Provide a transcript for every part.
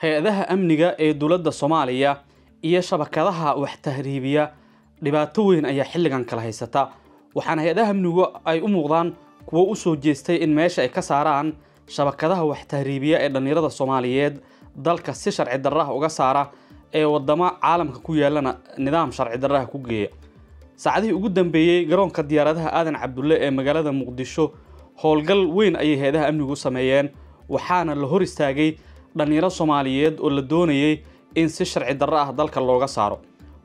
hay-adaha amniga ee dowladda Soomaaliya iyo shabakadaha wax tahriibiya dhibaato weyn ayaa xilligan kala haysata waxaana hay-adaha amnigu ay u muuqdaan kuwa u soo jeestay in meesha ay ka saaraan shabakadaha wax tahriibiya ee dhalinyarada Soomaaliyeed dalka si sharci darro ah uga saara ee wadamo caalamka ku yeelana nidaam sharci darro ah ku geeya saacadihii ugu dambeeyay garoonka diyaaradaha Aadan Cabdulle ee magaalada Muqdisho howlgal weyn ayay hay-adaha amnigu sameeyeen waxaana la hor istaagay dhalinyaro Soomaaliyeed oo la doonayay in si sharci darro ah dalka looga saaro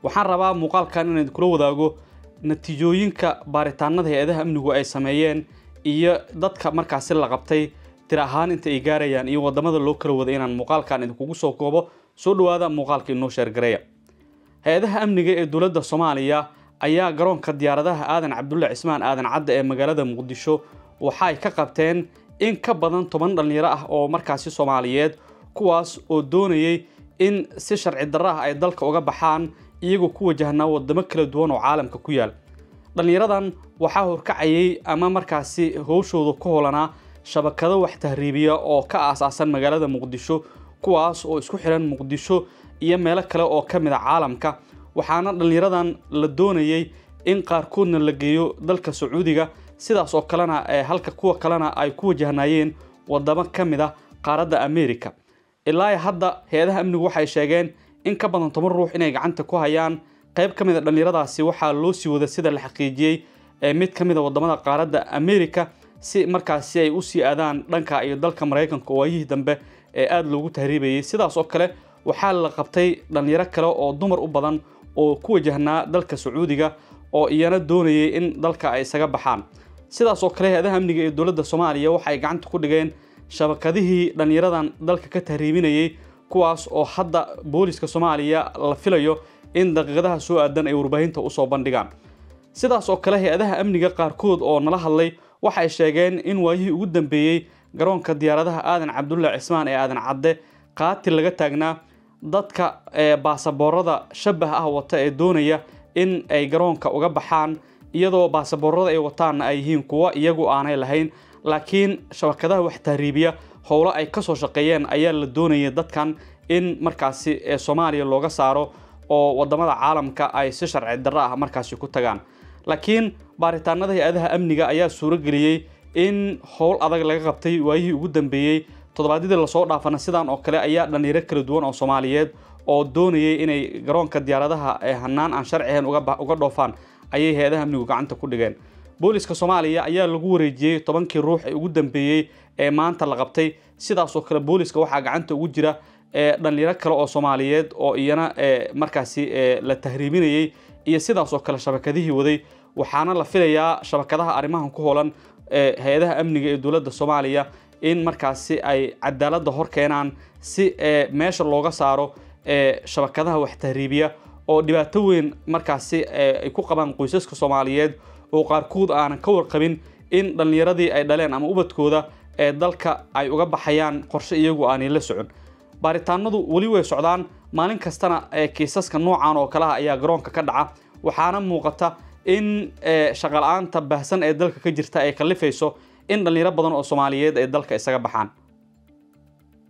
waxaan rabaa muuqaalkan inaan kula wadaago natiijooyinka baaritaanada hay-adaha amnigu ay sameeyeen iyo dadka markaas la qabtay tir ahaan inta ay gaarayaan iyo wadamada loo kala wada inaan muuqaalkan idinku soo koobo soo dhawaada muuqaalka inoo share gareeya hay-adaha amniga ee dowladda Soomaaliya ayaa garoonka diyaaradaha Aadan Cabdulle Cismaan Aadan Cadde ee magaalada Muqdisho waxay ka qabteen in ka badan 10 dhalinyaro ah oo markaasi Soomaaliyeed kuwaas oo doonayay in si sharci darro ah ay dalka uga baxaan iyagoo ku wajahna wadamo kala duwan oo caalamka ku yaal dhalinyaradan waxa horkacayay ama markaasi howshooda ku holanaa shabakado wax tahriibiya oo ka aasaasan magaalada Muqdisho kuwaas oo isku xiran Muqdisho iyo meelo kale oo kamid ah caalamka waxaana dhalinyaradan la doonayay in qaarkoodna la geeyo dalka Sacuudiga sidaas oo kalena halka kuwa kalena ay ku wajahnayeen wadamo kamid ah qaaradda America ilaa hadda hay-adaha amnigu waxay sheegeen in ka badan 10 ruux inay gacanta ku hayaan qayb kamid ah dhalinyaradaasi waxa loo sii wada sida la xaqiijiyay mid kamid ah wadamada qaaradda America si markaasi ay u sii aadaan dhanka iyo dalka Mareykanka oo ay dambe aad loogu tahriibayay sidaas oo kale waxa la qabtay dhalinyaro kale oo dumar u badan oo ku wajahna dalka Sacuudiga oo iyana doonayay in dalka ay isaga baxaan sidaas oo kale hay-adaha amniga ee dowladda Soomaaliya waxay gacanta ku dhigeen shabakadihii dhalinyaradan dalka ka tahriibinayay kuwaas oo hadda booliska Soomaaliya la filayo in daqiiqadaha soo aadan ay warbaahinta u soo bandhigaan sidaas oo kale hay-adaha amniga qaarkood oo nala hadlay waxay sheegeen in waayihii ugu dambeeyay garoonka diyaaradaha Aadan Cabdulle Cismaan ee Aadan Cadde qaatil laga taagnaa dadka baasaboorada shabaha ah wata ee doonaya in ay garoonka uga baxaan iyadoo baasaboorada ay wataan ay yihiin kuwa iyagu aanay lahayn laakiin shabakadaha wax tahriibiya howlo ay ka soo shaqeeyeen ayaa la doonayay dadkan in markaasi Soomaaliya looga saaro oo wadamada caalamka ay si sharci darro ah markaasi ku tagaan laakiin baaritaanada hay-adaha amniga ayaa suuro geliyay in howl adag laga qabtay waayihii ugu dambeeyay toddobaadkii la soo dhaafana sidaan oo kale ayaa dhalinyaro kala duwan oo Soomaaliyeed oo doonayay inay garoonka diyaaradaha hanaan aan sharci ahayn uga dhoofaan ayay hay-adaha amnigu gacanta ku dhigeen booliska Soomaaliya ayaa lagu wareejiyay 10 ruux ee ugu dambeeyay ee maanta la qabtay sidaas oo kale booliska waxa gacanta ugu jira dhalinyaro kale oo Soomaaliyeed oo iyana markaasi la tahriibinayay iyo sidaas oo kale shabakadihii waday waxaana la filayaa shabakadaha arrimahan ku hoolan hay-adaha amniga ee dowladda Soomaaliya in markaasi ay cadaalad hor keenaan si meesha looga saaro shabakadaha wax tahriibiya oo dhibaato weyn markaasi ay ku qabaan qoysaska Soomaaliyeed oo qaarkood aan ka warqabin in dhalinyaradii ay dhaleen ama ubadkooda dalka ay uga baxayaan qorshe iyagu aan la socon baaritaanadu wali way socdaan maalin kastana kiisaska noocan oo kala ayaa garoonka ka dhaca waxaana muuqata in shaqo la'aanta baahsan ee dalka ka jirta ay kalifayso in dhalinyaro badan oo Soomaaliyeed ay dalka isaga baxaan